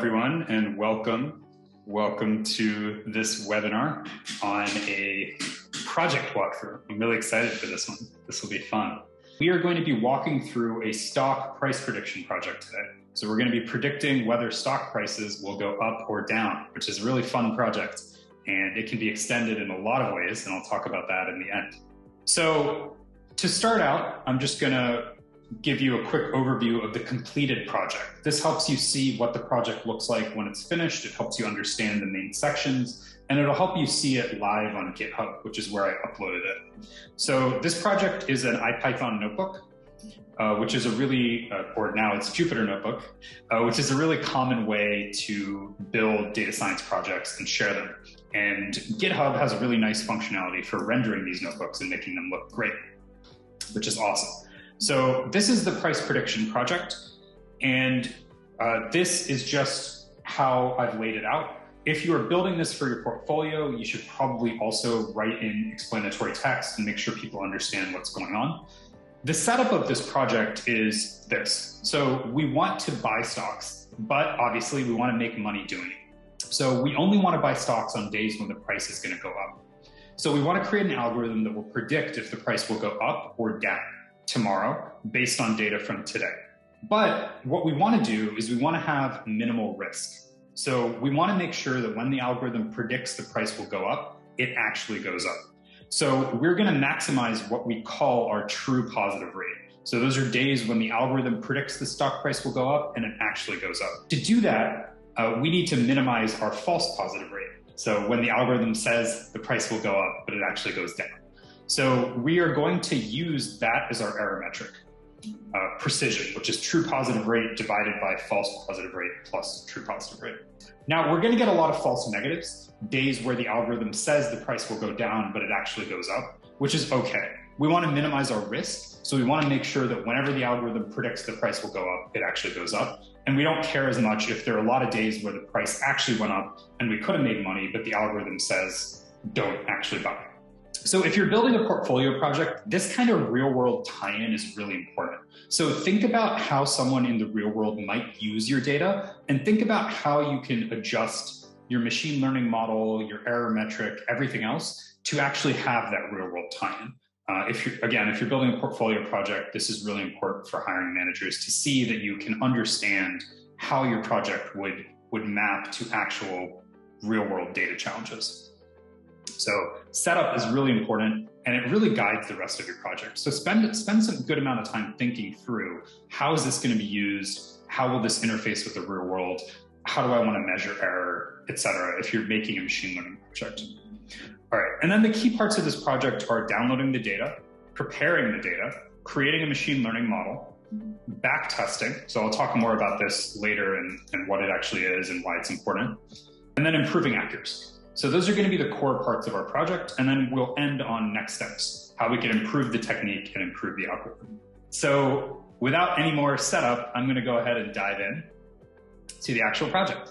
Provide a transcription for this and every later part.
everyone, and welcome to this webinar on a project walkthrough. I'm really excited for this one. This will be fun. We are going to be walking through a stock price prediction project today. So we're going to be predicting whether stock prices will go up or down, which is a really fun project, and it can be extended in a lot of ways, and I'll talk about that in the end. So to start out, I'm just going to give you a quick overview of the completed project. This helps you see what the project looks like when it's finished. It helps you understand the main sections, and it'll help you see it live on GitHub, which is where I uploaded it. So this project is an IPython notebook, which is a really, or now it's Jupyter Notebook, which is a really common way to build data science projects and share them. And GitHub has a really nice functionality for rendering these notebooks and making them look great, which is awesome. So this is the price prediction project, and this is just how I've laid it out. If you are building this for your portfolio, you should probably also write in explanatory text and make sure people understand what's going on. The setup of this project is this. So we want to buy stocks, but obviously we want to make money doing it. So we only want to buy stocks on days when the price is going to go up. So we want to create an algorithm that will predict if the price will go up or down tomorrow based on data from today. But what we want to do is we want to have minimal risk. So we want to make sure that when the algorithm predicts the price will go up, it actually goes up. So we're going to maximize what we call our true positive rate. So those are days when the algorithm predicts the stock price will go up and it actually goes up. To do that, we need to minimize our false positive rate. So when the algorithm says the price will go up, but it actually goes down. So we are going to use that as our error metric, precision, which is true positive rate divided by false positive rate plus true positive rate. Now we're going to get a lot of false negatives, days where the algorithm says the price will go down, but it actually goes up, which is okay. We want to minimize our risk. So we want to make sure that whenever the algorithm predicts the price will go up, it actually goes up. And we don't care as much if there are a lot of days where the price actually went up and we could have made money, but the algorithm says don't actually buy. So if you're building a portfolio project, this kind of real world tie-in is really important. So think about how someone in the real world might use your data, and think about how you can adjust your machine learning model, your error metric, everything else to actually have that real world tie-in. If you're building a portfolio project, this is really important for hiring managers to see that you can understand how your project would map to actual real world data challenges. So setup is really important, and it really guides the rest of your project. So spend some good amount of time thinking through, how is this going to be used? How will this interface with the real world? How do I want to measure error, etc. if you're making a machine learning project? All right, and then the key parts of this project are downloading the data, preparing the data, creating a machine learning model, backtesting. So I'll talk more about this later and what it actually is and why it's important, and then improving accuracy. So those are going to be the core parts of our project, and then we'll end on next steps, how we can improve the technique and improve the algorithm. So without any more setup, I'm going to go ahead and dive in to the actual project.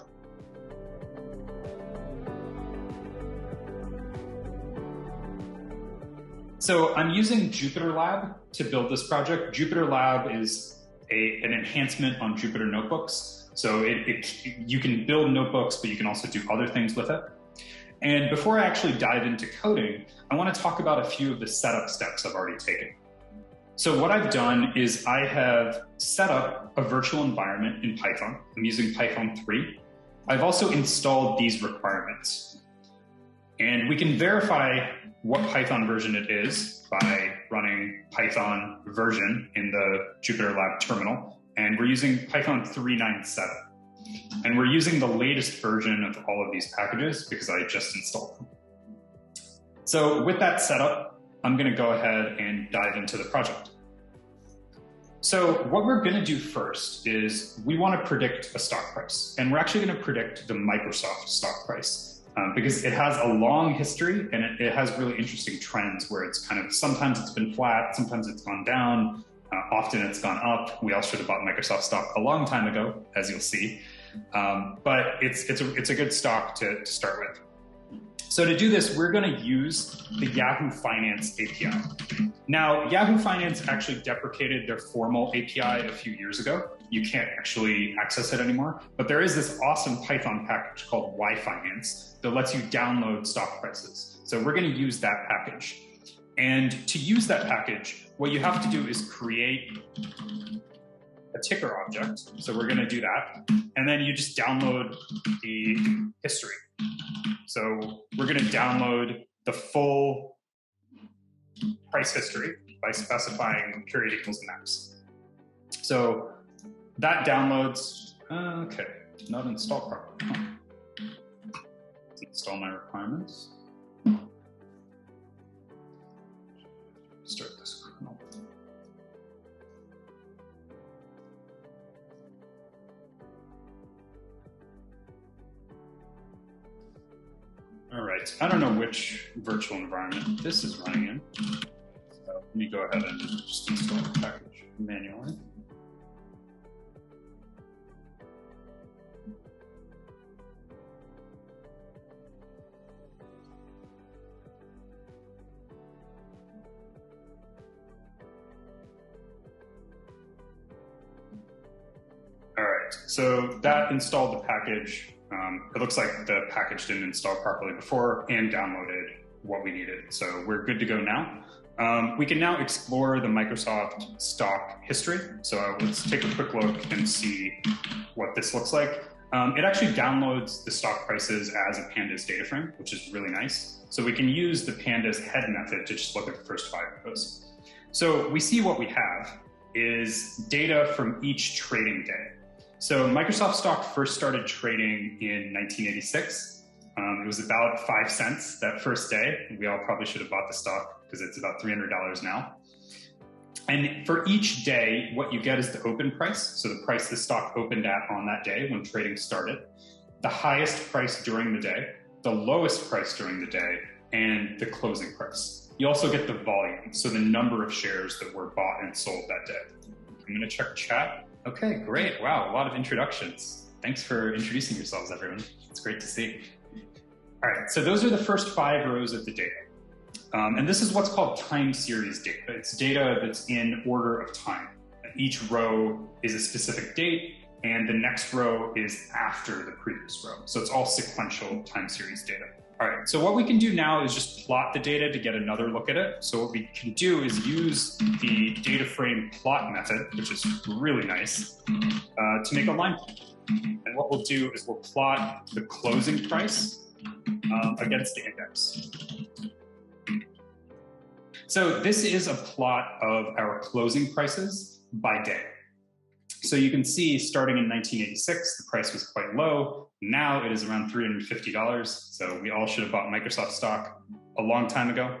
So I'm using Jupyter Lab to build this project. Jupyter Lab is an enhancement on Jupyter Notebooks. So you can build notebooks, but you can also do other things with it. And before I actually dive into coding, I want to talk about a few of the setup steps I've already taken. So what I've done is I have set up a virtual environment in Python. I'm using Python 3. I've also installed these requirements. And we can verify what Python version it is by running Python version in the Jupyter Lab terminal. And we're using Python 3.9.7. And we're using the latest version of all of these packages because I just installed them. So with that setup, I'm going to go ahead and dive into the project. So what we're going to do first is we want to predict a stock price. And we're actually going to predict the Microsoft stock price because it has a long history and it has really interesting trends where it's kind of, sometimes it's been flat, sometimes it's gone down, often it's gone up. We all should have bought Microsoft stock a long time ago, as you'll see. But it's a good stock to start with. So to do this, we're going to use the Yahoo Finance API. Now, Yahoo Finance actually deprecated their formal API a few years ago. You can't actually access it anymore, but there is this awesome Python package called YFinance that lets you download stock prices. So we're going to use that package. And to use that package, what you have to do is create a ticker object. So we're going to do that. And then you just download the history. So we're going to download the full price history by specifying period equals max. So that downloads, okay, not installed properly. Huh. Let's install my requirements. Start this kernel. All right, I don't know which virtual environment this is running in. So let me go ahead and just install the package manually. All right, so that installed the package. It looks like the package didn't install properly before and downloaded what we needed. So we're good to go now. We can now explore the Microsoft stock history. So let's take a quick look and see what this looks like. It actually downloads the stock prices as a pandas data frame, which is really nice. So we can use the pandas head method to just look at the first 5 rows. So we see what we have is data from each trading day. So Microsoft stock first started trading in 1986. It was about 5 cents that first day. We all probably should have bought the stock because it's about $300 now. And for each day, what you get is the open price. So the price the stock opened at on that day when trading started, the highest price during the day, the lowest price during the day, and the closing price. You also get the volume, so the number of shares that were bought and sold that day. I'm going to check chat. Okay, great. Wow, a lot of introductions. Thanks for introducing yourselves, everyone. It's great to see. All right, so those are the first 5 rows of the data. And this is what's called time series data. It's data that's in order of time. Each row is a specific date, and the next row is after the previous row. So it's all sequential time series data. All right, so what we can do now is just plot the data to get another look at it. So what we can do is use the data frame plot method, which is really nice, to make a line plot. And what we'll do is we'll plot the closing price against the index. So this is a plot of our closing prices by day. So you can see starting in 1986, the price was quite low. Now it is around $350. So we all should have bought Microsoft stock a long time ago,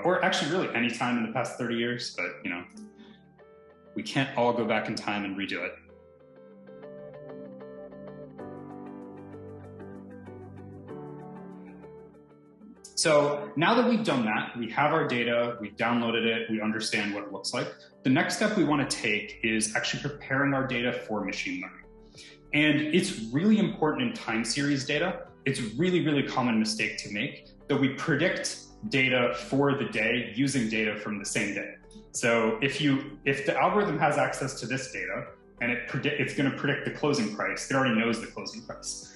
or actually really any time in the past 30 years, but you know, we can't all go back in time and redo it. So now that we've done that, we have our data, we've downloaded it, we understand what it looks like. The next step we want to take is actually preparing our data for machine learning. And it's really important in time series data. It's really, really common mistake to make that we predict data for the day using data from the same day. So if the algorithm has access to this data and it's going to predict the closing price, it already knows the closing price.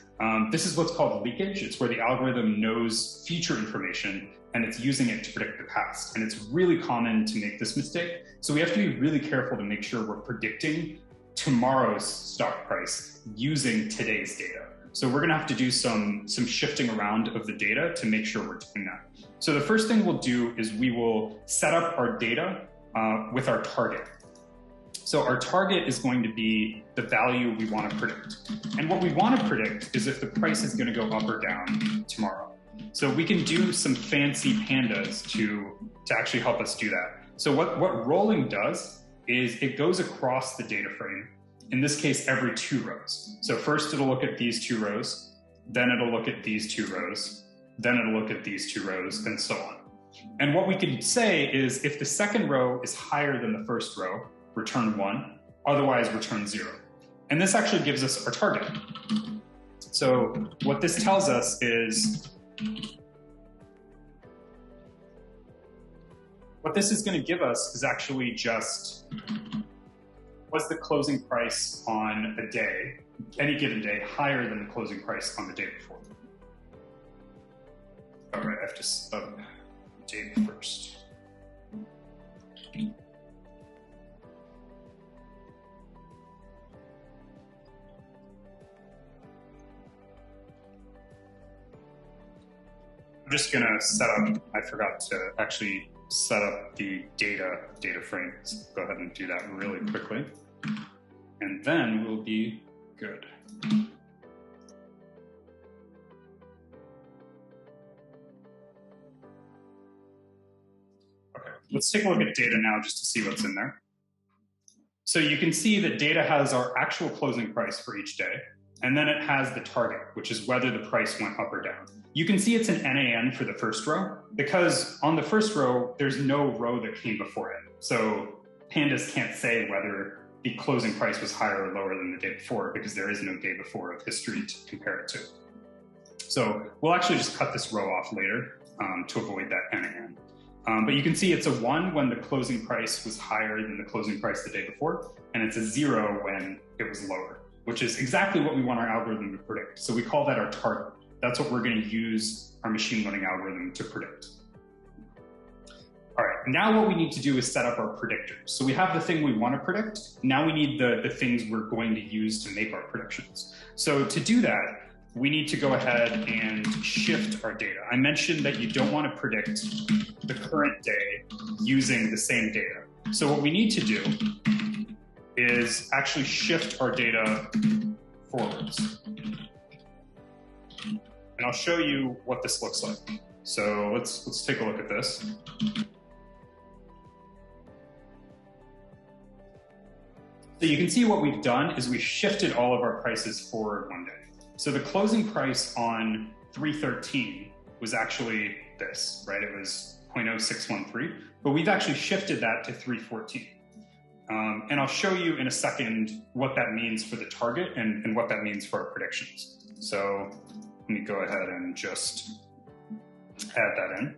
This is what's called leakage. It's where the algorithm knows future information and it's using it to predict the past. And it's really common to make this mistake. So we have to be really careful to make sure we're predicting tomorrow's stock price using today's data. So we're gonna have to do some shifting around of the data to make sure we're doing that. So the first thing we'll do is we will set up our data with our target. So our target is going to be the value we want to predict. And what we want to predict is if the price is going to go up or down tomorrow. So we can do some fancy pandas to actually help us do that. So what rolling does is it goes across the data frame, in this case, every 2 rows. So first it'll look at these 2 rows, then it'll look at these 2 rows, then it'll look at these 2 rows, and so on. And what we can say is if the second row is higher than the first row, return 1, otherwise return 0. And this actually gives us our target. So what this tells us is What this is going to give us is actually just what's the closing price on a day, any given day, higher than the closing price on the day before. All right, I have to sub date first. I'm just going to set up, I forgot to actually set up the data frame. So go ahead and do that really quickly. And then we'll be good. Okay, let's take a look at data now just to see what's in there. So you can see that data has our actual closing price for each day. And then it has the target, which is whether the price went up or down. You can see it's an NAN for the first row because on the first row, there's no row that came before it. So pandas can't say whether the closing price was higher or lower than the day before because there is no day before of history to compare it to. So we'll actually just cut this row off later to avoid that NAN. But you can see it's a 1 when the closing price was higher than the closing price the day before, and it's a 0 when it was lower, which is exactly what we want our algorithm to predict. So we call that our target. That's what we're going to use our machine learning algorithm to predict. All right, now what we need to do is set up our predictors. So we have the thing we want to predict. Now we need the things we're going to use to make our predictions. So to do that, we need to go ahead and shift our data. I mentioned that you don't want to predict the current day using the same data. So what we need to do is actually shift our data forwards. And I'll show you what this looks like. So let's take a look at this. So you can see what we've done is we've shifted all of our prices forward 1 day. So the closing price on 3/13 was actually this, right? It was 0.0613, but we've actually shifted that to 3/14. And I'll show you in a second what that means for the target and what that means for our predictions. So let me go ahead and just add that in.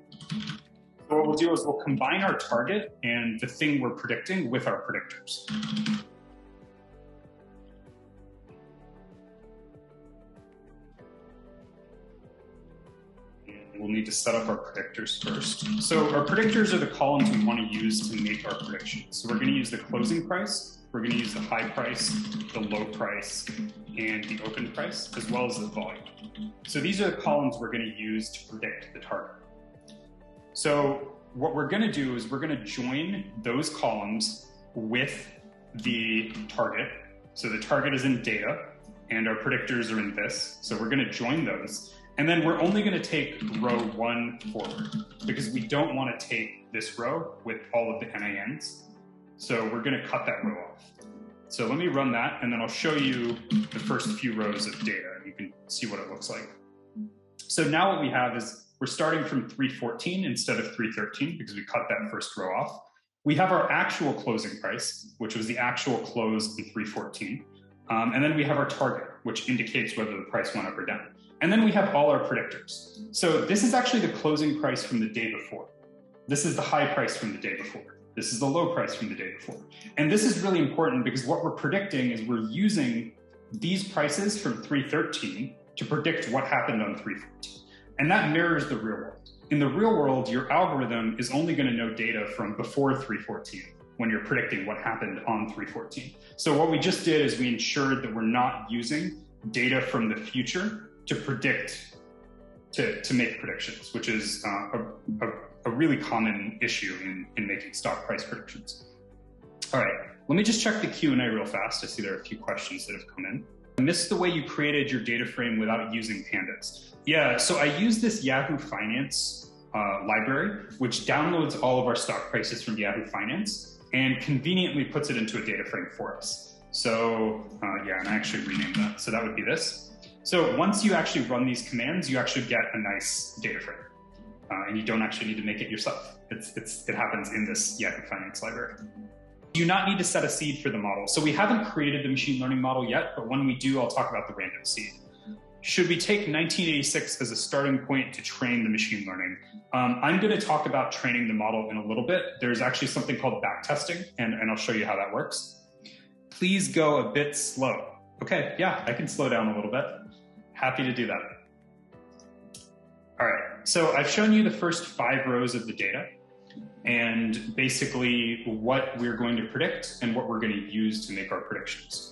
So what we'll do is we'll combine our target and the thing we're predicting with our predictors. We'll need to set up our predictors first. So our predictors are the columns we want to use to make our predictions. So we're going to use the closing price, we're going to use the high price, the low price, and the open price, as well as the volume. So these are the columns we're going to use to predict the target. So what we're going to do is we're going to join those columns with the target. So the target is in data, and our predictors are in this. So we're going to join those. And then we're only going to take row 1 forward because we don't want to take this row with all of the NANs. So we're going to cut that row off. So let me run that, and then I'll show you the first few rows of data, and you can see what it looks like. So now what we have is we're starting from 314 instead of 313 because we cut that first row off. We have our actual closing price, which was the actual close in 314. And then we have our target, which indicates whether the price went up or down. And then we have all our predictors. So this is actually the closing price from the day before. This is the high price from the day before. This is the low price from the day before. And this is really important because what we're predicting is we're using these prices from 313 to predict what happened on 314. And that mirrors the real world. In the real world, your algorithm is only going to know data from before 314 when you're predicting what happened on 314. So what we just did is we ensured that we're not using data from the future to predict, to make predictions, which is a really common issue in making stock price predictions. All right, let me just check the Q&A real fast. I see there are a few questions that have come in. I missed the way you created your data frame without using pandas. Yeah, so I use this Yahoo Finance library, which downloads all of our stock prices from Yahoo Finance and conveniently puts it into a data frame for us. So yeah, and I actually renamed that. So that would be this. So once you actually run these commands, you actually get a nice data frame. And you don't actually need to make it yourself. It happens in this Yahoo Finance library. You do not need to set a seed for the model. So we haven't created the machine learning model yet, but when we do, I'll talk about the random seed. should we take 1986 as a starting point to train the machine learning? I'm going to talk about training the model in a little bit. There's actually something called backtesting, and I'll show you how that works. Please go a bit slow. Okay, yeah, I can slow down a little bit. Happy to do that. All right, so I've shown you the first 5 rows of the data and basically what we're going to predict and what we're going to use to make our predictions.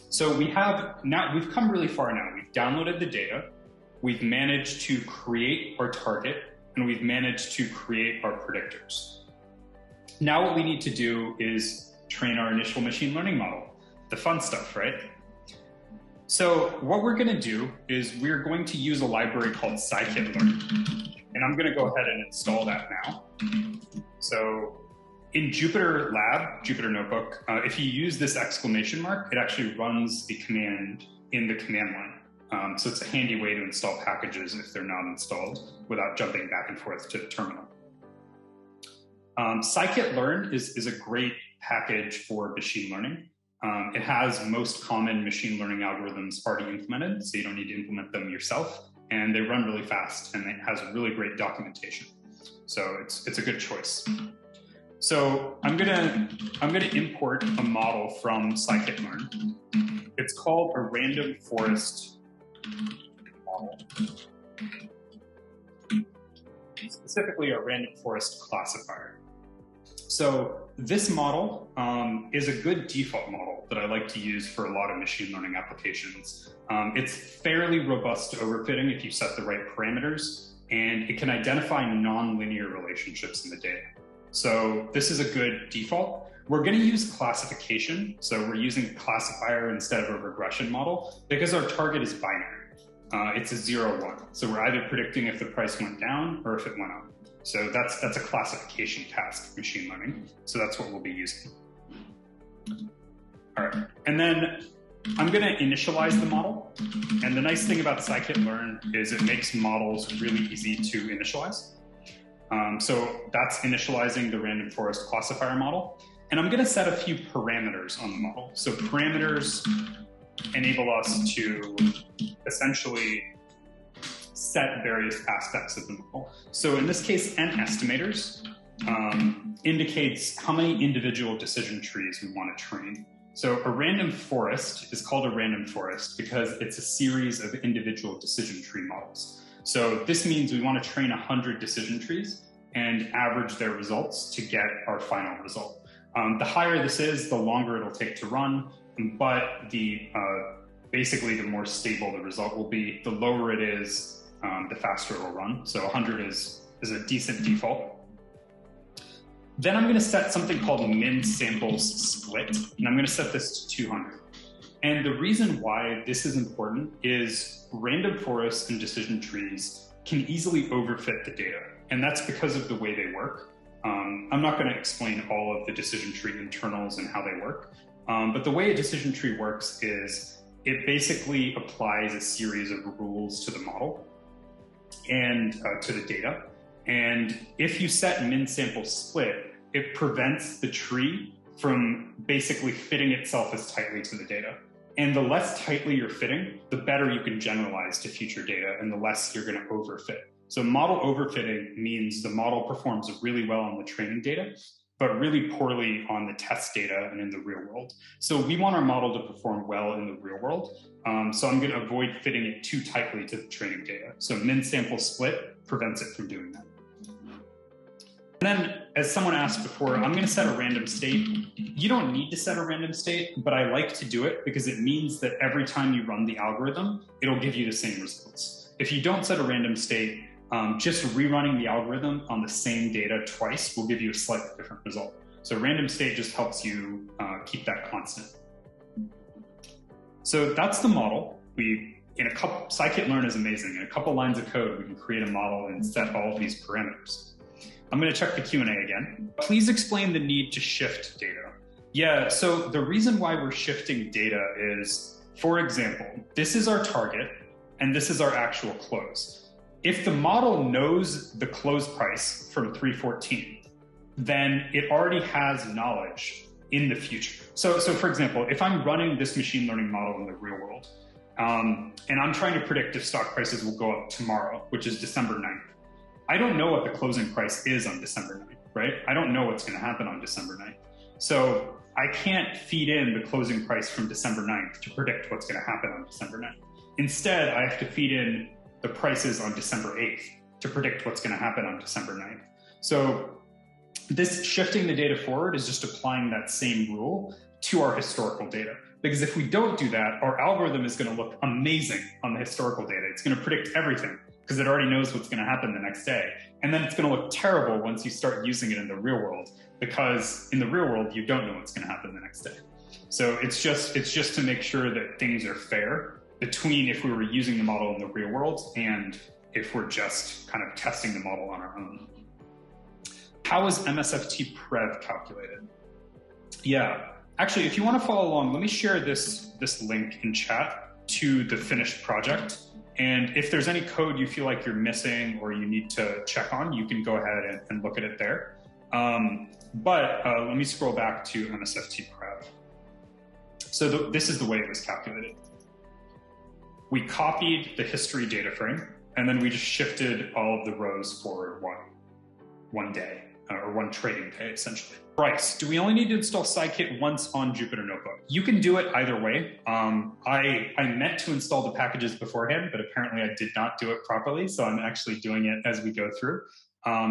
So we've come really far now. We've downloaded the data, we've managed to create our target, and we've managed to create our predictors. Now what we need to do is train our initial machine learning model, the fun stuff, right? So what we're going to do is we're going to use a library called Scikit-Learn, and I'm going to go ahead and install that now. So in Jupyter Lab, Jupyter Notebook, if you use this exclamation mark, it actually runs the command in the command line. So it's a handy way to install packages if they're not installed without jumping back and forth to the terminal. Scikit-Learn is a great package for machine learning. It has most common machine learning algorithms already implemented, so you don't need to implement them yourself, and they run really fast, and it has really great documentation. So it's a good choice. So I'm gonna import a model from Scikit-Learn. It's called a random forest model, specifically a random forest classifier. So this model is a good default model that I like to use for a lot of machine learning applications. It's fairly robust to overfitting if you set the right parameters, and it can identify nonlinear relationships in the data. So this is a good default. We're going to use classification. So we're using a classifier instead of a regression model because our target is binary. It's a 0-1. So we're either predicting if the price went down or if it went up. So that's a classification task, machine learning. So that's what we'll be using. All right. And then I'm going to initialize the model. And the nice thing about Scikit-Learn is it makes models really easy to initialize. So that's initializing the random forest classifier model. And I'm going to set a few parameters on the model. So parameters enable us to essentially set various aspects of the model. So in this case, n estimators indicates how many individual decision trees we want to train. So a random forest is called a random forest because it's a series of individual decision tree models. So this means we want to train 100 decision trees and average their results to get our final result. The higher this is, the longer it'll take to run, but basically the more stable the result will be. The lower it is, the faster it will run. So 100 is a decent default. Then I'm going to set something called min samples split, and I'm going to set this to 200. And the reason why this is important is random forests and decision trees can easily overfit the data, and that's because of the way they work. I'm not going to explain all of the decision tree internals and how they work, but the way a decision tree works is it basically applies a series of rules to the model and to the data. And if you set min sample split, it prevents the tree from basically fitting itself as tightly to the data. And the less tightly you're fitting, the better you can generalize to future data and the less you're going to overfit. So model overfitting means the model performs really well on the training data, but really poorly on the test data and in the real world. So we want our model to perform well in the real world. So I'm going to avoid fitting it too tightly to the training data. So min sample split prevents it from doing that. And then, as someone asked before, I'm going to set a random state. You don't need to set a random state, but I like to do it because it means that every time you run the algorithm, it'll give you the same results. If you don't set a random state, just rerunning the algorithm on the same data twice will give you a slightly different result. So random state just helps you keep that constant. So that's the model. Scikit-Learn is amazing. In a couple lines of code, we can create a model and set all of these parameters. I'm going to check the Q&A again. Please explain the need to shift data. Yeah, so the reason why we're shifting data is, for example, this is our target and this is our actual close. If the model knows the close price from 314, then it already has knowledge in the future. So for example, if I'm running this machine learning model in the real world, and I'm trying to predict if stock prices will go up tomorrow, which is December 9th, I don't know what the closing price is on December 9th, right? I don't know what's going to happen on December 9th. So I can't feed in the closing price from December 9th to predict what's going to happen on December 9th. Instead, I have to feed in the prices on December 8th to predict what's going to happen on December 9th. So this shifting the data forward is just applying that same rule to our historical data. Because if we don't do that, our algorithm is going to look amazing on the historical data. It's going to predict everything because it already knows what's going to happen the next day. And then it's going to look terrible once you start using it in the real world, because in the real world, you don't know what's going to happen the next day. So it's just to make sure that things are fair between if we were using the model in the real world and if we're just kind of testing the model on our own. How is MSFT Prev calculated? Yeah, actually, if you want to follow along, let me share this link in chat to the finished project. And if there's any code you feel like you're missing or you need to check on, you can go ahead and look at it there. But let me scroll back to MSFT Prev. So this is the way it was calculated. We copied the history data frame, and then we just shifted all of the rows forward one day, or one trading day, essentially. Price. Do we only need to install Scikit once on Jupyter Notebook? You can do it either way. I meant to install the packages beforehand, but apparently I did not do it properly, so I'm actually doing it as we go through.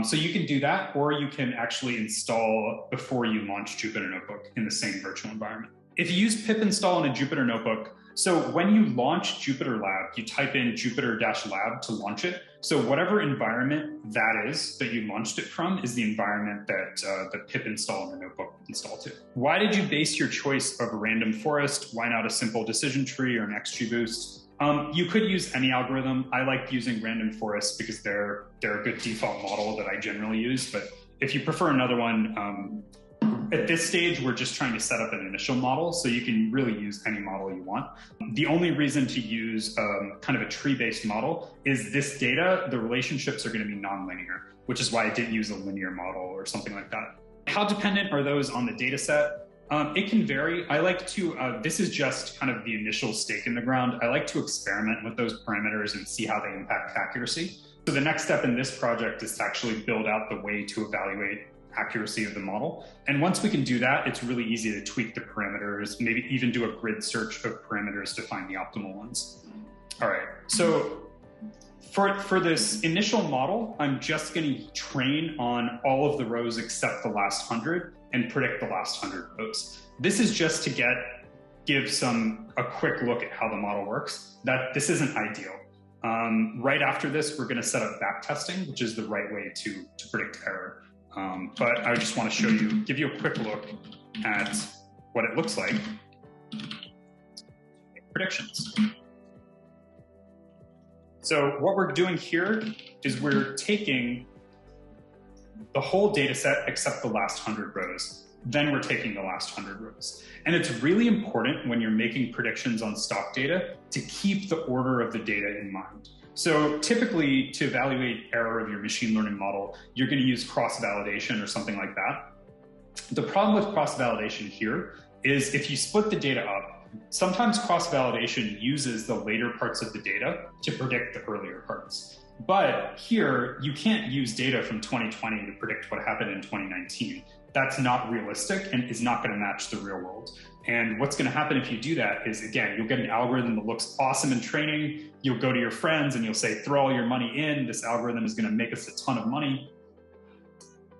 So you can do that, or you can actually install before you launch Jupyter Notebook in the same virtual environment. If you use pip install in a Jupyter Notebook, so when you launch Jupyter Lab, you type in Jupyter-lab to launch it. So whatever environment that is that you launched it from is the environment that the pip install in the notebook install to. Why did you base your choice of a random forest? Why not a simple decision tree or an XGBoost? You could use any algorithm. I like using random forests because they're a good default model that I generally use. But if you prefer another one, at this stage, we're just trying to set up an initial model, so you can really use any model you want. The only reason to use kind of a tree-based model is this data, the relationships are going to be nonlinear, which is why I didn't use a linear model or something like that. How dependent are those on the data set? It can vary. I like to, this is just kind of the initial stake in the ground. I like to experiment with those parameters and see how they impact accuracy. So the next step in this project is to actually build out the way to evaluate accuracy of the model. And once we can do that, it's really easy to tweak the parameters, maybe even do a grid search of parameters to find the optimal ones. All right, so for this initial model, I'm just going to train on all of the rows except the last 100 and predict the last 100 rows. This is just to give a quick look at how the model works. This isn't ideal. Right after this, we're going to set up backtesting, which is the right way to predict error. But I just want to give you a quick look at what it looks like. Predictions. So what we're doing here is we're taking the whole data set except the last 100 rows. Then we're taking the last 100 rows. And it's really important when you're making predictions on stock data to keep the order of the data in mind. So typically, to evaluate error of your machine learning model, you're going to use cross-validation or something like that. The problem with cross-validation here is if you split the data up, sometimes cross-validation uses the later parts of the data to predict the earlier parts. But here, you can't use data from 2020 to predict what happened in 2019. That's not realistic and is not going to match the real world. And what's going to happen if you do that is, again, you'll get an algorithm that looks awesome in training. You'll go to your friends and you'll say, throw all your money in. This algorithm is going to make us a ton of money.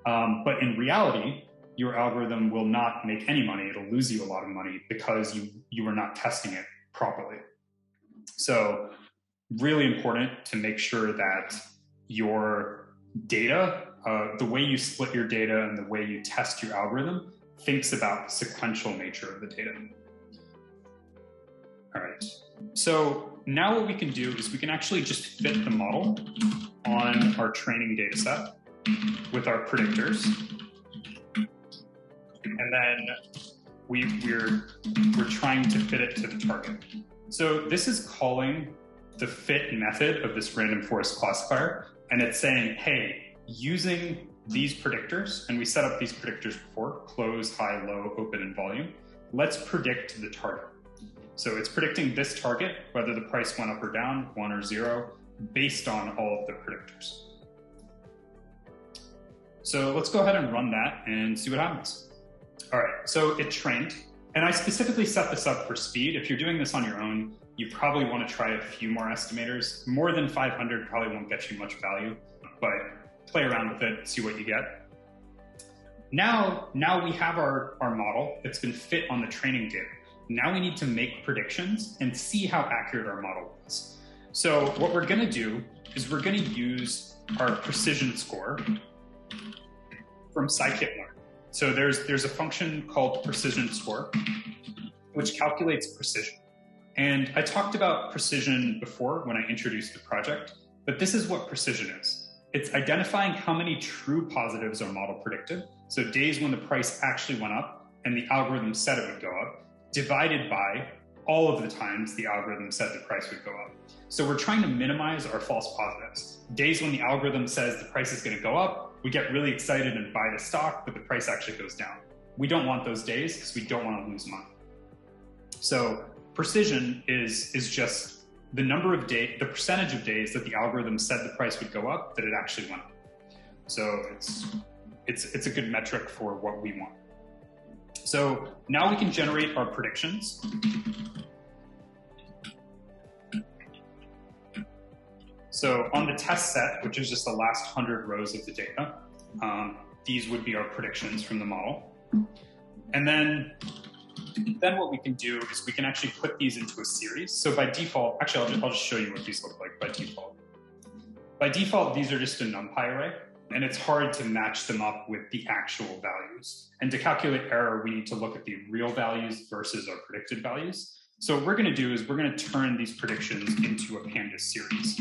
But in reality, your algorithm will not make any money. It'll lose you a lot of money because you are not testing it properly. So really important to make sure that your data, the way you split your data and the way you test your algorithm thinks about the sequential nature of the data. All right, so now what we can do is we can actually just fit the model on our training data set with our predictors. And then we're trying to fit it to the target. So this is calling the fit method of this random forest classifier. And it's saying, hey, using these predictors, and we set up these predictors before, close, high, low, open, and volume. Let's predict the target. So it's predicting this target, whether the price went up or down, 1 or 0, based on all of the predictors. So let's go ahead and run that and see what happens. All right, so it trained, and I specifically set this up for speed. If you're doing this on your own, you probably want to try a few more estimators. More than 500 probably won't get you much value, but play around with it, see what you get. Now we have our model. It's been fit on the training data. Now we need to make predictions and see how accurate our model is. So what we're going to do is we're going to use our precision score from Scikit-Learn. So there's a function called precision score, which calculates precision. And I talked about precision before when I introduced the project, but this is what precision is. It's identifying how many true positives our model predicted, so days when the price actually went up and the algorithm said it would go up, divided by all of the times the algorithm said the price would go up. So we're trying to minimize our false positives. Days when the algorithm says the price is going to go up, we get really excited and buy the stock, but the price actually goes down. We don't want those days because we don't want to lose money. So precision is just the number of days, the percentage of days that the algorithm said the price would go up, that it actually went up. So it's a good metric for what we want. So now we can generate our predictions. So on the test set, which is just the last 100 rows of the data, these would be our predictions from the model. And then what we can do is we can actually put these into a series. So by default, actually, I'll just show you what these look like by default. By default, these are just a NumPy array, and it's hard to match them up with the actual values. And to calculate error, we need to look at the real values versus our predicted values. So what we're going to do is we're going to turn these predictions into a pandas series.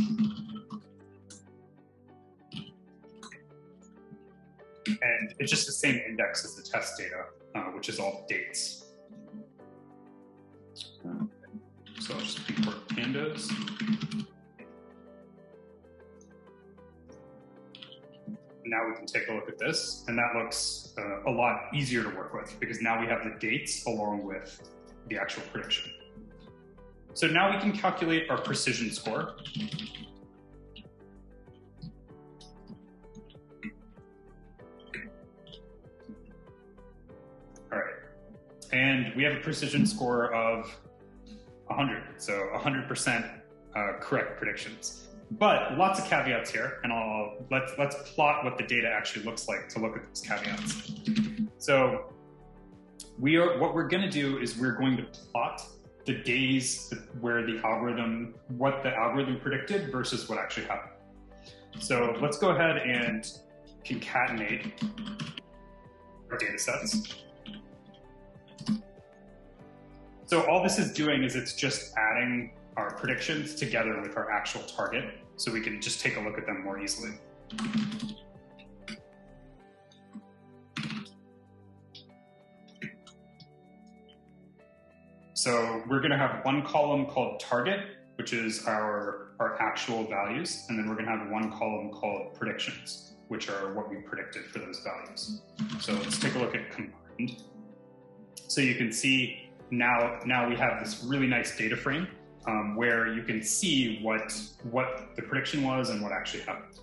And it's just the same index as the test data, which is all the dates. So I'll just import pandas. Now we can take a look at this, and that looks a lot easier to work with because now we have the dates along with the actual prediction. So now we can calculate our precision score. All right, and we have a precision score of 100, so 100% correct predictions. But lots of caveats here, and let's plot what the data actually looks like to look at those caveats. So what we're going to do is we're going to plot the days where what the algorithm predicted versus what actually happened. So let's go ahead and concatenate our data sets. So all this is doing is it's just adding our predictions together with our actual target, so we can just take a look at them more easily. So we're going to have one column called target, which is our actual values, and then we're going to have one column called predictions, which are what we predicted for those values. So let's take a look at combined. So you can see now we have this really nice data frame where you can see what the prediction was and what actually happened.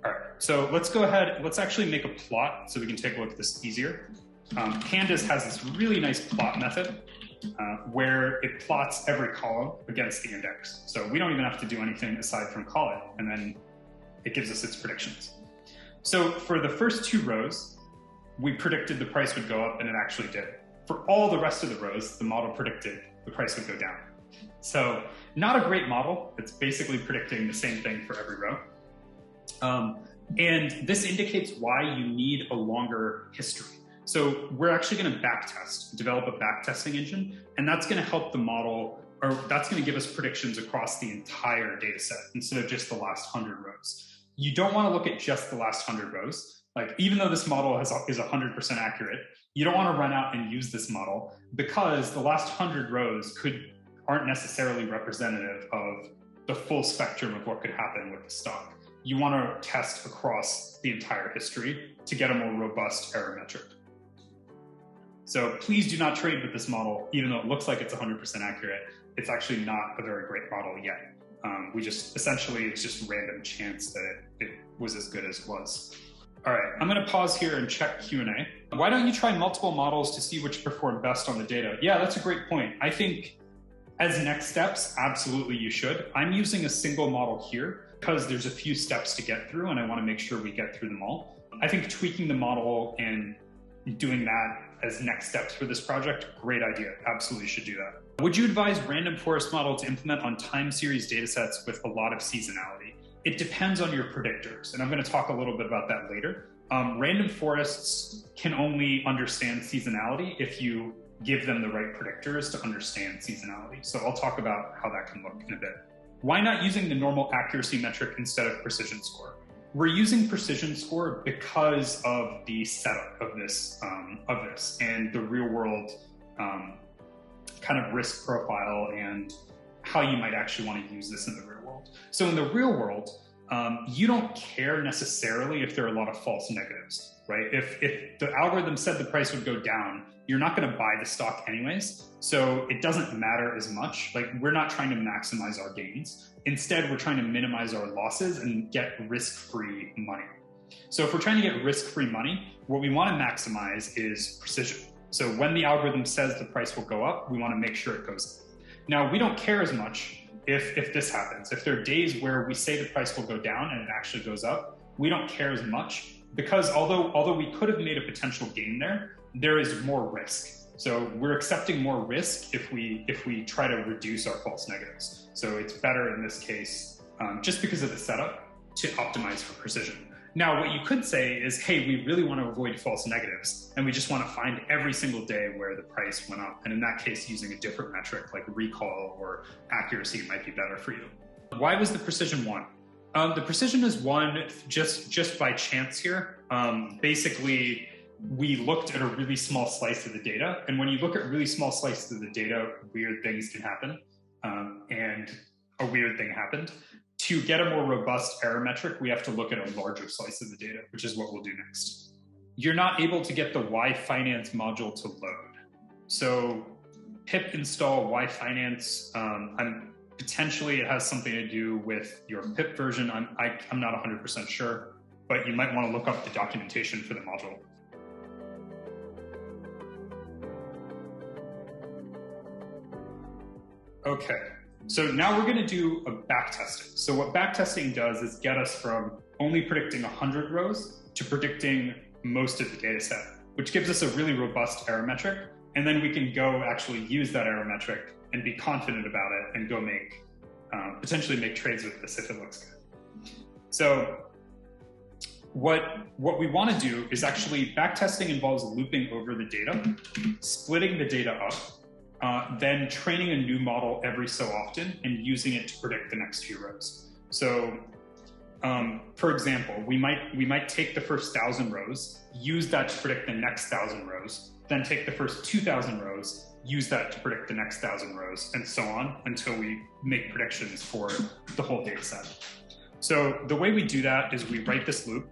All right, so let's go ahead, let's actually make a plot so we can take a look at this easier. Pandas has this really nice plot method where it plots every column against the index. So we don't even have to do anything aside from call it, and then it gives us its predictions. So for the first 2 rows, we predicted the price would go up, and it actually did. For all the rest of the rows, the model predicted the price would go down. So not a great model. It's basically predicting the same thing for every row. And this indicates why you need a longer history. So we're actually going to backtest, develop a backtesting engine, and that's going to help the model, or that's going to give us predictions across the entire data set instead of just the last 100 rows. You don't want to look at just the last 100 rows. Like, even though this model is 100% accurate, you don't want to run out and use this model because the last 100 rows aren't necessarily representative of the full spectrum of what could happen with the stock. You want to test across the entire history to get a more robust error metric. So please do not trade with this model, even though it looks like it's 100% accurate. It's actually not a very great model yet. Essentially, it's just random chance that it was as good as it was. All right, I'm going to pause here and check Q&A. Why don't you try multiple models to see which perform best on the data? Yeah, that's a great point. I think as next steps, absolutely you should. I'm using a single model here because there's a few steps to get through and I want to make sure we get through them all. I think tweaking the model and doing that as next steps for this project, great idea. Absolutely should do that. Would you advise random forest model to implement on time series datasets with a lot of seasonality? It depends on your predictors, and I'm going to talk a little bit about that later. Random forests can only understand seasonality if you give them the right predictors to understand seasonality. So I'll talk about how that can look in a bit. Why not using the normal accuracy metric instead of precision score? We're using precision score because of the setup of this and the real world kind of risk profile and how you might actually want to use this in the real world. So in the real world, you don't care necessarily if there are a lot of false negatives, right? If the algorithm said the price would go down, you're not going to buy the stock anyways. So it doesn't matter as much. Like, we're not trying to maximize our gains. Instead, we're trying to minimize our losses and get risk-free money. So if we're trying to get risk-free money, what we want to maximize is precision. So when the algorithm says the price will go up, we want to make sure it goes up. Now, we don't care as much if this happens. If there are days where we say the price will go down and it actually goes up, we don't care as much because although we could have made a potential gain there is more risk. So we're accepting more risk if we try to reduce our false negatives. So it's better in this case, just because of the setup, to optimize for precision. Now, what you could say is, hey, we really want to avoid false negatives, and we just want to find every single day where the price went up. And in that case, using a different metric like recall or accuracy might be better for you. Why was the precision one? The precision is one just by chance here. Basically, we looked at a really small slice of the data. And when you look at really small slices of the data, weird things can happen. And a weird thing happened. To get a more robust error metric, we have to look at a larger slice of the data, which is what we'll do next. You're not able to get the YFinance module to load. So pip install YFinance, potentially it has something to do with your pip version. I'm not 100% sure, but you might want to look up the documentation for the module. Okay. So now we're going to do a backtesting. So what backtesting does is get us from only predicting 100 rows to predicting most of the data set, which gives us a really robust error metric. And then we can go actually use that error metric and be confident about it and go potentially make trades with this if it looks good. So what we want to do is actually backtesting involves looping over the data, splitting the data up, then training a new model every so often and using it to predict the next few rows. So, for example, we might take the first 1,000 rows, use that to predict the next 1,000 rows, then take the first 2,000 rows, use that to predict the next 1,000 rows, and so on until we make predictions for the whole data set. So the way we do that is we write this loop.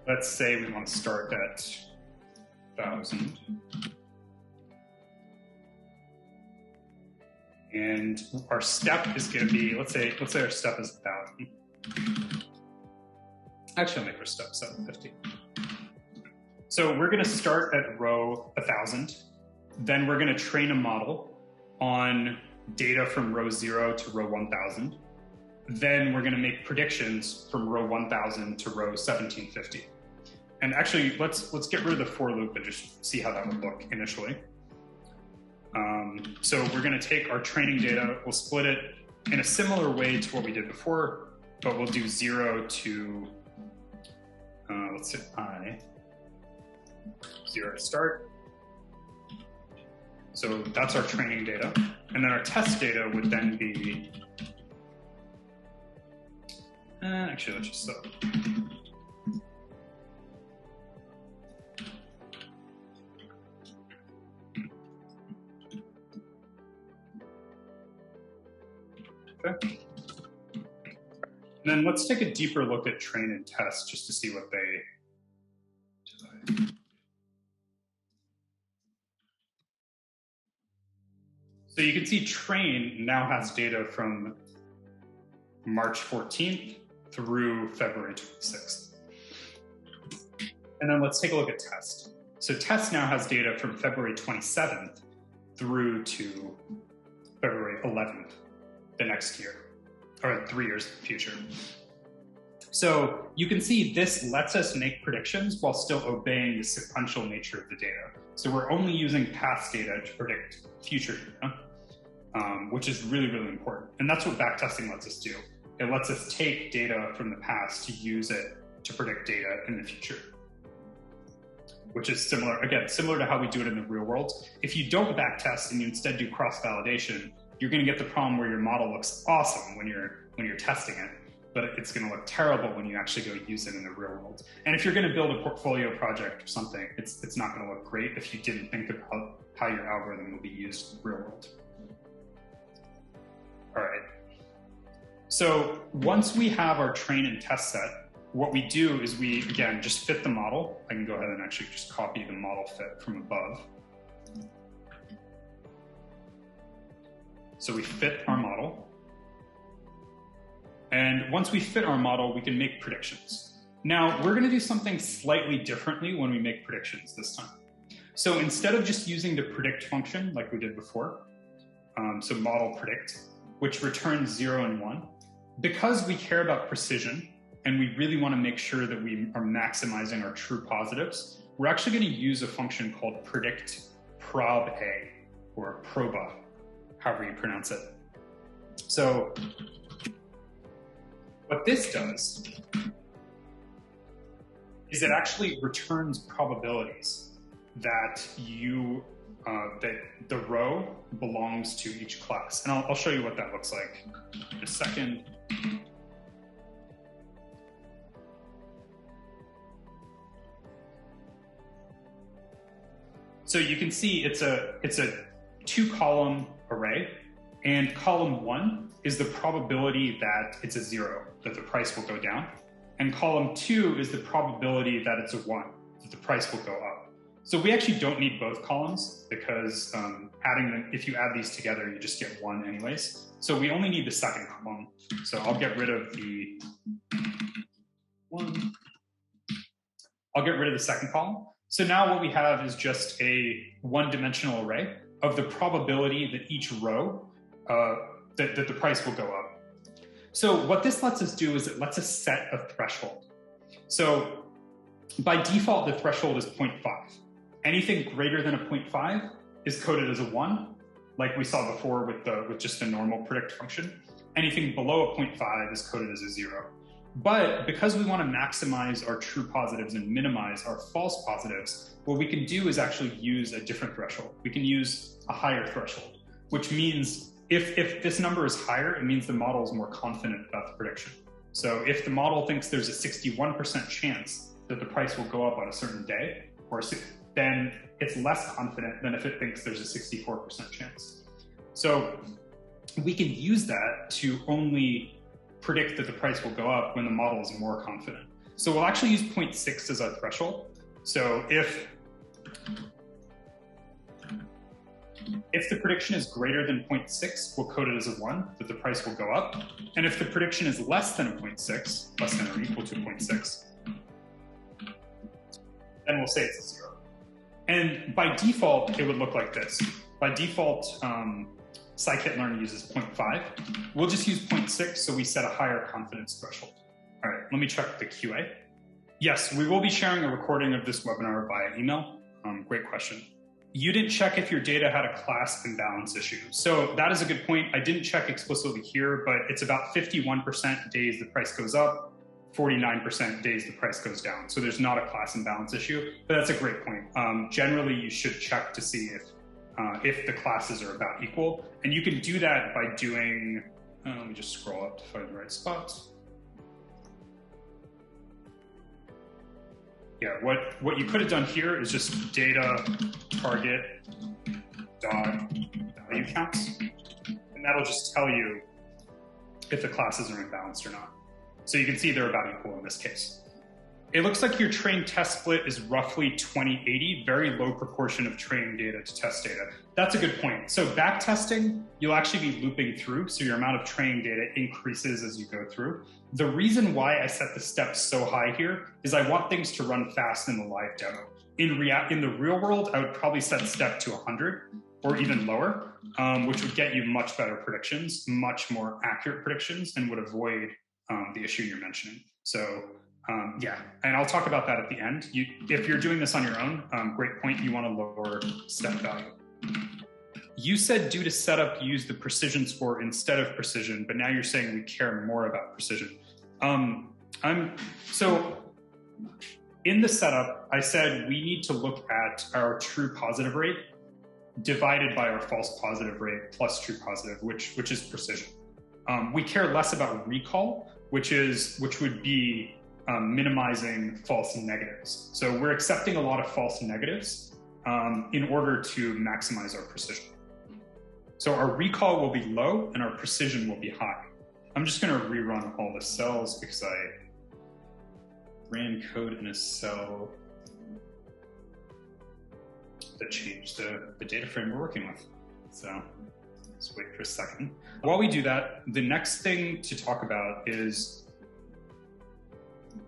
Let's say we want to start at 1,000. And our step is going to be, let's say our step is 1,000. Actually, I'll make our step 750. So we're going to start at row 1,000. Then we're going to train a model on data from row 0 to row 1,000. Then we're going to make predictions from row 1,000 to row 1,750. And actually, let's get rid of the for loop and just see how that would look initially. So we're going to take our training data, we'll split it in a similar way to what we did before, but we'll do 0 to, let's say I, 0 to start. So that's our training data. And then our test data would then be, actually, let's just stop. Okay. And then let's take a deeper look at train and test just to see what they do. So you can see train now has data from March 14th through February 26th. And then let's take a look at test. So test now has data from February 27th through to February 11th the next year, or 3 years in the future. So you can see this lets us make predictions while still obeying the sequential nature of the data. So we're only using past data to predict future data, which is really, really important. And that's what backtesting lets us do. It lets us take data from the past to use it to predict data in the future, which is similar, again, similar to how we do it in the real world. If you don't backtest and you instead do cross-validation, you're going to get the problem where your model looks awesome when you're testing it, but it's going to look terrible when you actually go use it in the real world. And if you're going to build a portfolio project or something, it's not going to look great if you didn't think about how your algorithm will be used in the real world. All right. So once we have our train and test set, what we do is we, again, just fit the model. I can go ahead and actually just copy the model fit from above. So we fit our model. And once we fit our model, we can make predictions. Now, we're going to do something slightly differently when we make predictions this time. So instead of just using the predict function like we did before, so model predict, which returns 0 and 1, because we care about precision and we really want to make sure that we are maximizing our true positives, we're actually going to use a function called predict prob a, or proba, however you pronounce it. So what this does is it actually returns probabilities that that the row belongs to each class. And I'll show you what that looks like in a second. So you can see it's a 2-column array, and column 1 is the probability that it's a 0, that the price will go down. And column 2 is the probability that it's a 1, that the price will go up. So we actually don't need both columns because adding them, if you add these together, you just get 1 anyways. So we only need the second column. So I'll get rid of the 1. I'll get rid of the second column. So now what we have is just a 1-dimensional array of the probability that each row, that the price will go up. So what this lets us do is it lets us set a threshold. So by default, the threshold is 0.5. Anything greater than a 0.5 is coded as a 1, like we saw before with just the normal predict function. Anything below a 0.5 is coded as a 0. But because we want to maximize our true positives and minimize our false positives, what we can do is actually use a different threshold. We can use a higher threshold, which means if this number is higher, it means the model is more confident about the prediction. So if the model thinks there's a 61% chance that the price will go up on a certain day, then it's less confident than if it thinks there's a 64% chance. So we can use that to only predict that the price will go up when the model is more confident. So we'll actually use 0.6 as our threshold. So if the prediction is greater than 0.6, we'll code it as a 1, that the price will go up. And if the prediction is less than a 0.6, less than or equal to 0.6, then we'll say it's a 0. And by default, it would look like this. By default, Scikit-Learn uses 0.5. We'll just use 0.6, so we set a higher confidence threshold. All right, let me check the QA. Yes, we will be sharing a recording of this webinar via email. Great question. You didn't check if your data had a class imbalance issue. So that is a good point. I didn't check explicitly here, but it's about 51% days the price goes up, 49% days the price goes down. So there's not a class imbalance issue, but that's a great point. Generally, you should check to see if the classes are about equal. And you can do that by doing, let me just scroll up to find the right spot. Yeah, what you could have done here is just data target dot value counts, and that'll just tell you if the classes are imbalanced or not. So you can see they're about equal in this case. It looks like your train test split is roughly 20-80, very low proportion of trained data to test data. That's a good point. So backtesting, you'll actually be looping through, so your amount of training data increases as you go through. The reason why I set the steps so high here is I want things to run fast in the live demo. In the real world, I would probably set step to 100 or even lower, which would get you much better predictions, much more accurate predictions, and would avoid the issue you're mentioning. So yeah, and I'll talk about that at the end. If you're doing this on your own, great point, you want to lower step value. You said due to setup, use the precision score instead of precision, but now you're saying we care more about precision. So in the setup, I said we need to look at our true positive rate divided by our false positive rate plus true positive, which is precision. We care less about recall, which would be minimizing false negatives. So we're accepting a lot of false negatives in order to maximize our precision. So our recall will be low and our precision will be high. I'm just going to rerun all the cells because I ran code in a cell that changed the data frame we're working with. So let's wait for a second. While we do that, the next thing to talk about is,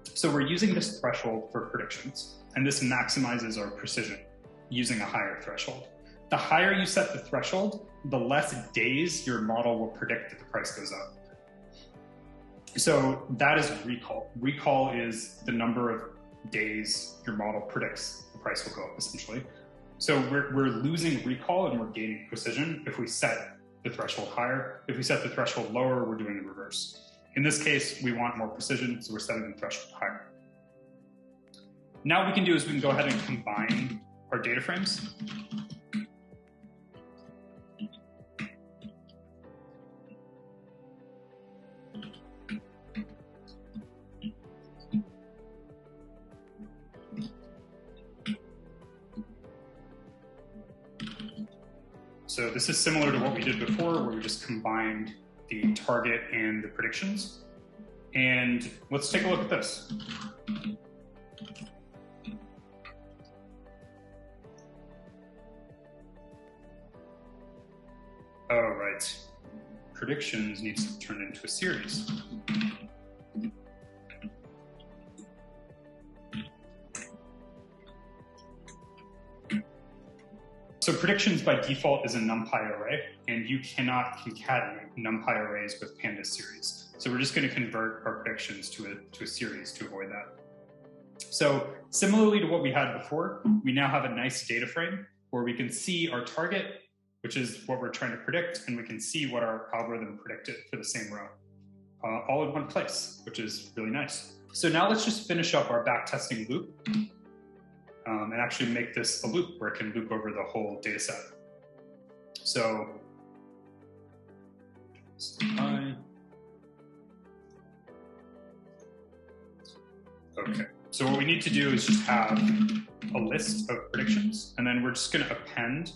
so we're using this threshold for predictions, and this maximizes our precision using a higher threshold. The higher you set the threshold, the less days your model will predict that the price goes up. So that is recall. Recall is the number of days your model predicts the price will go up, essentially. So we're losing recall and we're gaining precision if we set the threshold higher. If we set the threshold lower, we're doing the reverse. In this case, we want more precision, so we're setting the threshold higher. Now what we can do is we can go ahead and combine our data frames. So this is similar to what we did before, where we just combined the target and the predictions. And let's take a look at this. Oh, right. Predictions needs to be turned into a series. So predictions by default is a NumPy array, and you cannot concatenate NumPy arrays with pandas series. So we're just going to convert our predictions to a series to avoid that. So similarly to what we had before, we now have a nice data frame where we can see our target, which is what we're trying to predict, and we can see what our algorithm predicted for the same row, all in one place, which is really nice. So now let's just finish up our backtesting loop. And actually make this a loop where it can loop over the whole data set. So, okay. So what we need to do is just have a list of predictions, and then we're just going to append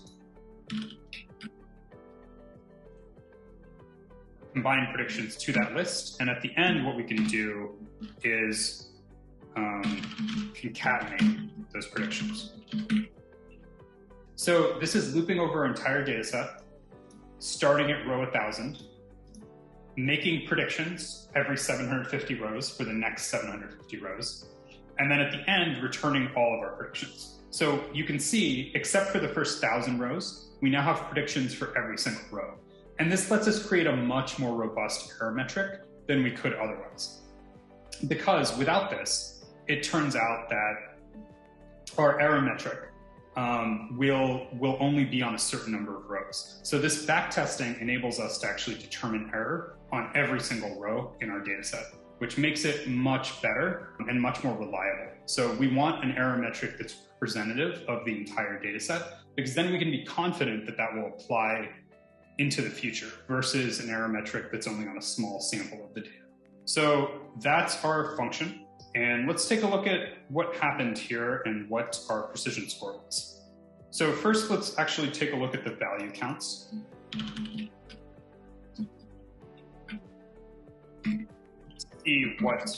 combine predictions to that list. And at the end, what we can do is concatenate those predictions. So this is looping over our entire data set, starting at row 1000, making predictions every 750 rows for the next 750 rows, and then at the end, returning all of our predictions. So you can see, except for the first 1000 rows, we now have predictions for every single row. And this lets us create a much more robust error metric than we could otherwise. Because without this, it turns out that our error metric will only be on a certain number of rows. So this backtesting enables us to actually determine error on every single row in our data set, which makes it much better and much more reliable. So we want an error metric that's representative of the entire data set, because then we can be confident that that will apply into the future versus an error metric that's only on a small sample of the data. So that's our function. And let's take a look at what happened here and what our precision score was. So first, let's actually take a look at the value counts. see what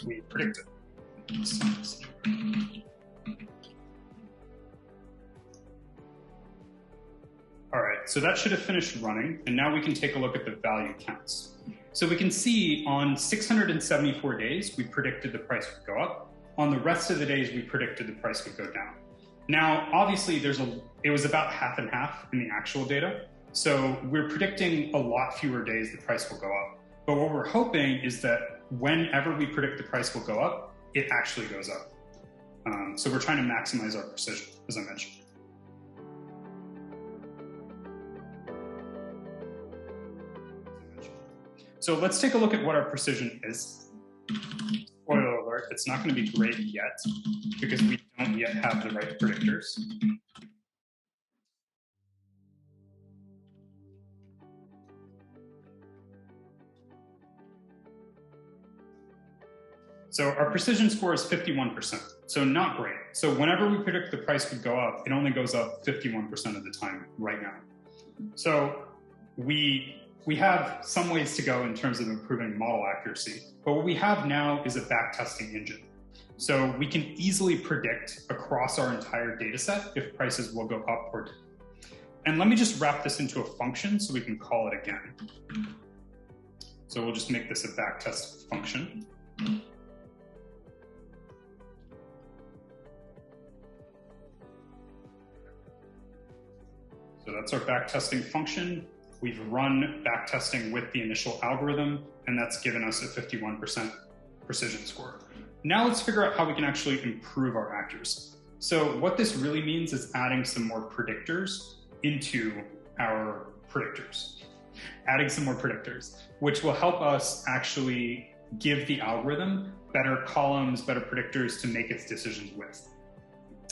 we predicted. All right, so that should have finished running, and now we can take a look at the value counts. So we can see on 674 days, we predicted the price would go up. On the rest of the days, we predicted the price would go down. Now, obviously, it was about half and half in the actual data. So we're predicting a lot fewer days the price will go up. But what we're hoping is that whenever we predict the price will go up, it actually goes up. So we're trying to maximize our precision, as I mentioned. So let's take a look at what our precision is. Spoiler alert, it's not going to be great yet because we don't yet have the right predictors. So our precision score is 51%, so not great. So whenever we predict the price would go up, it only goes up 51% of the time right now. So we have some ways to go in terms of improving model accuracy, but what we have now is a backtesting engine. So we can easily predict across our entire data set if prices will go up or down. And let me just wrap this into a function so we can call it again. So we'll just make this a backtest function. So that's our backtesting function. We've run backtesting with the initial algorithm, and that's given us a 51% precision score. Now let's figure out how we can actually improve our accuracy. So what this really means is adding some more predictors into our predictors. Adding some more predictors, which will help us actually give the algorithm better columns, better predictors to make its decisions with.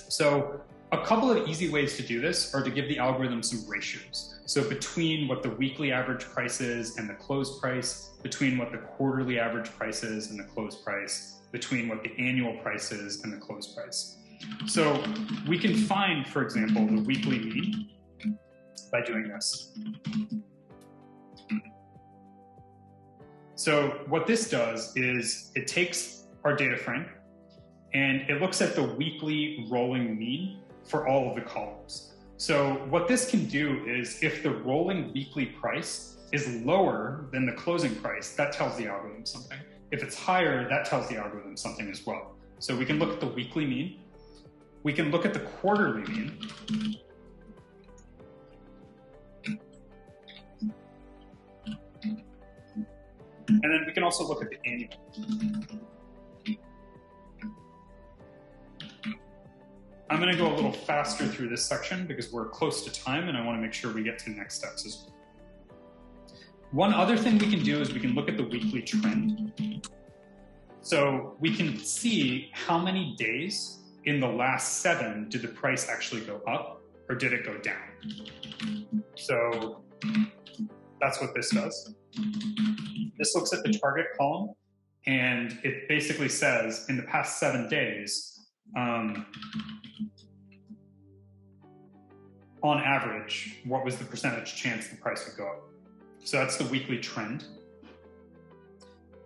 So a couple of easy ways to do this are to give the algorithm some ratios. So between what the weekly average price is and the close price, between what the quarterly average price is and the close price, between what the annual price is and the close price. So we can find, for example, the weekly mean by doing this. So what this does is it takes our data frame and it looks at the weekly rolling mean for all of the columns. So what this can do is if the rolling weekly price is lower than the closing price, that tells the algorithm something. If it's higher, that tells the algorithm something as well. So we can look at the weekly mean. We can look at the quarterly mean. And then we can also look at the annual. I'm going to go a little faster through this section because we're close to time and I want to make sure we get to next steps as well. One other thing we can do is we can look at the weekly trend. So we can see how many days in the last 7 did the price actually go up or did it go down? So that's what this does. This looks at the target column and it basically says in the past 7 days, on average, what was the percentage chance the price would go up? So that's the weekly trend.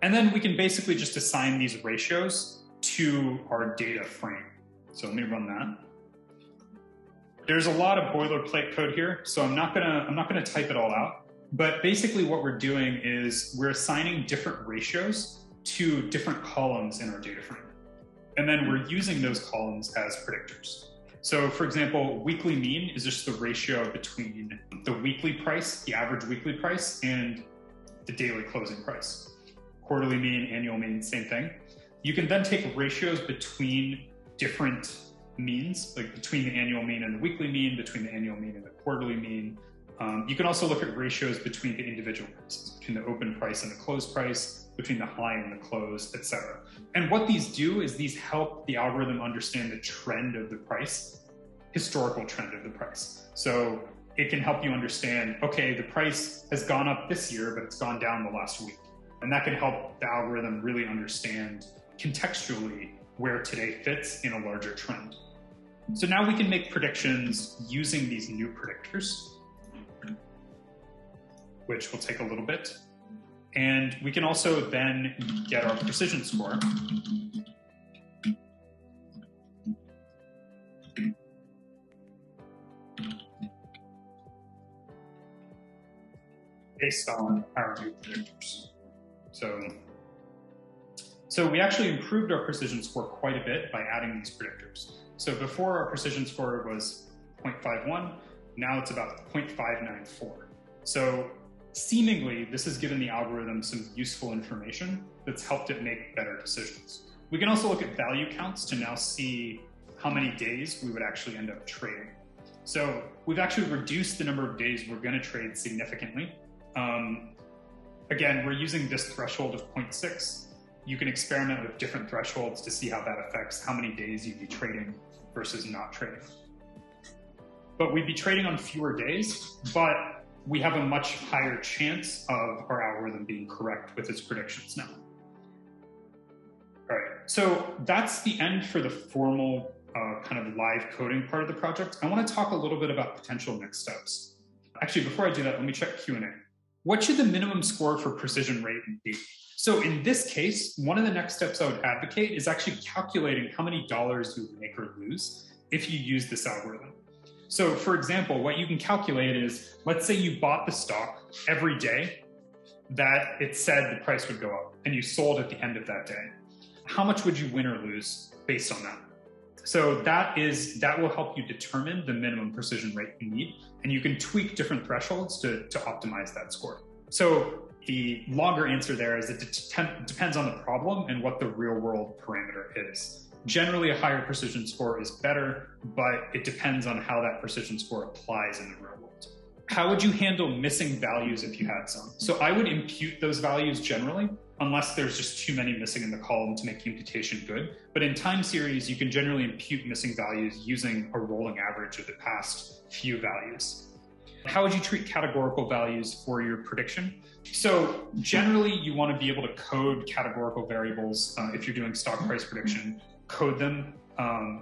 And then we can basically just assign these ratios to our data frame. So let me run that. There's a lot of boilerplate code here, so I'm not gonna type it all out. But basically what we're doing is we're assigning different ratios to different columns in our data frame. And then we're using those columns as predictors. So for example, weekly mean is just the ratio between the weekly price, the average weekly price, and the daily closing price. Quarterly mean, annual mean, same thing. You can then take ratios between different means, like between the annual mean and the weekly mean, between the annual mean and the quarterly mean. You can also look at ratios between the individual prices, between the open price and the close price, between the high and the close, etc. And what these do is these help the algorithm understand the trend of the price, historical trend of the price. So it can help you understand, okay, the price has gone up this year, but it's gone down the last week. And that can help the algorithm really understand contextually where today fits in a larger trend. So now we can make predictions using these new predictors, which will take a little bit. And we can also then get our precision score. Based on our new predictors. So we actually improved our precision score quite a bit by adding these predictors. So before our precision score was 0.51, now it's about 0.594. So seemingly, this has given the algorithm some useful information that's helped it make better decisions. We can also look at value counts to now see how many days we would actually end up trading. So we've actually reduced the number of days we're going to trade significantly. Again, we're using this threshold of 0.6. You can experiment with different thresholds to see how that affects how many days you'd be trading versus not trading. But we'd be trading on fewer days, but we have a much higher chance of our algorithm being correct with its predictions now. All right, so that's the end for the formal kind of live coding part of the project. I want to talk a little bit about potential next steps. Actually, before I do that, let me check Q&A. What should the minimum score for precision rate be? So in this case, one of the next steps I would advocate is actually calculating how many dollars you would make or lose if you use this algorithm. So for example, what you can calculate is, let's say you bought the stock every day that it said the price would go up and you sold at the end of that day. How much would you win or lose based on that? So that will help you determine the minimum precision rate you need, and you can tweak different thresholds to optimize that score. So the longer answer there is it depends on the problem and what the real world parameter is. Generally, a higher precision score is better, but it depends on how that precision score applies in the real world. How would you handle missing values if you had some? So I would impute those values generally, unless there's just too many missing in the column to make the imputation good. But in time series, you can generally impute missing values using a rolling average of the past few values. How would you treat categorical values for your prediction? So generally, you want to be able to code categorical variables if you're doing stock price prediction. Code them.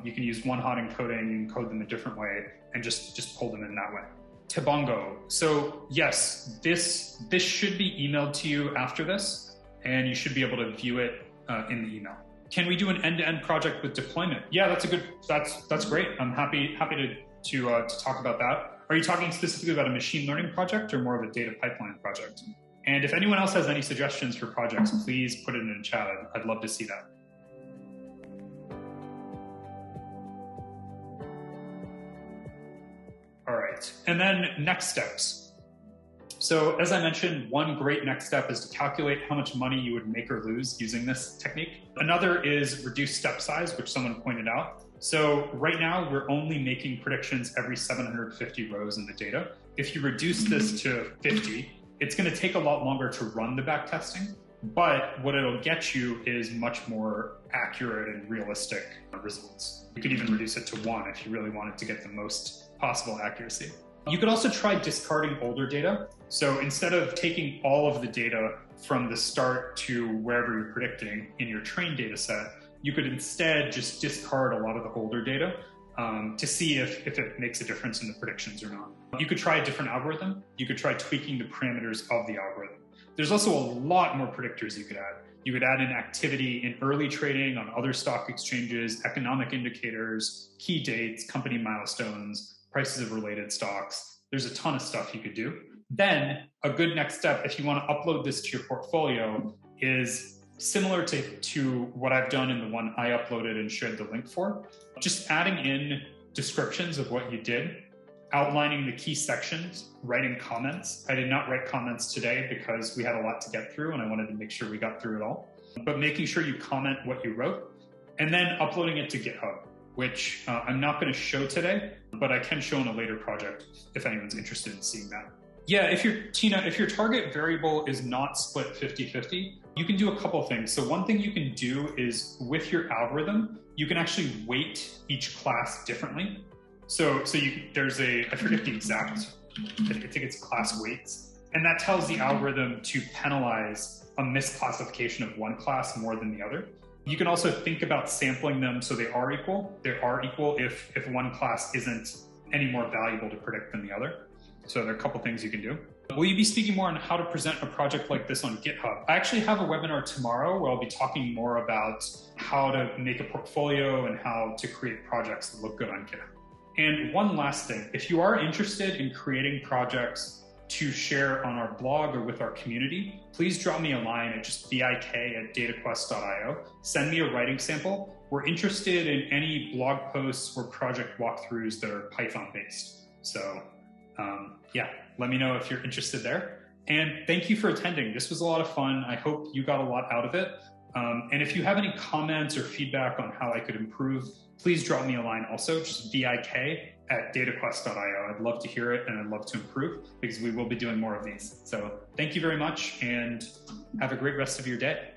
You can use one-hot encoding and code them a different way and just pull them in that way. Tebongo. So yes, this should be emailed to you after this, and you should be able to view it in the email. Can we do an end-to-end project with deployment? Yeah, that's great. I'm happy to talk about that. Are you talking specifically about a machine learning project or more of a data pipeline project? And if anyone else has any suggestions for projects, please put it in the chat. I'd love to see that. All right, and then next steps. So as I mentioned, one great next step is to calculate how much money you would make or lose using this technique. Another is reduce step size, which someone pointed out. So right now, we're only making predictions every 750 rows in the data. If you reduce this to 50, it's going to take a lot longer to run the backtesting, but what it'll get you is much more accurate and realistic results. You could even reduce it to 1 if you really wanted to get the most possible accuracy. You could also try discarding older data. So instead of taking all of the data from the start to wherever you're predicting in your trained data set, you could instead just discard a lot of the older data to see if it makes a difference in the predictions or not. You could try a different algorithm. You could try tweaking the parameters of the algorithm. There's also a lot more predictors you could add. You could add in activity in early trading on other stock exchanges, economic indicators, key dates, company milestones, prices of related stocks. There's a ton of stuff you could do. Then a good next step, if you want to upload this to your portfolio, is similar to what I've done in the one I uploaded and shared the link for. Just adding in descriptions of what you did, outlining the key sections, writing comments. I did not write comments today because we had a lot to get through and I wanted to make sure we got through it all. But making sure you comment what you wrote and then uploading it to GitHub, which I'm not going to show today, but I can show in a later project if anyone's interested in seeing that. Yeah, if your target variable is not split 50-50, you can do a couple of things. So one thing you can do is with your algorithm, you can actually weight each class differently. So there's I forget the exact, I think it's class weights, and that tells the algorithm to penalize a misclassification of one class more than the other. You can also think about sampling them so they are equal. They are equal if one class isn't any more valuable to predict than the other. So there are a couple things you can do. Will you be speaking more on how to present a project like this on GitHub? I actually have a webinar tomorrow where I'll be talking more about how to make a portfolio and how to create projects that look good on GitHub. And one last thing, if you are interested in creating projects to share on our blog or with our community, please drop me a line at just bik@dataquest.io. Send me a writing sample. We're interested in any blog posts or project walkthroughs that are Python-based. So yeah, let me know if you're interested there. And thank you for attending. This was a lot of fun. I hope you got a lot out of it. And if you have any comments or feedback on how I could improve, please drop me a line also, just bik@dataquest.io. I'd love to hear it and I'd love to improve because we will be doing more of these. So thank you very much and have a great rest of your day.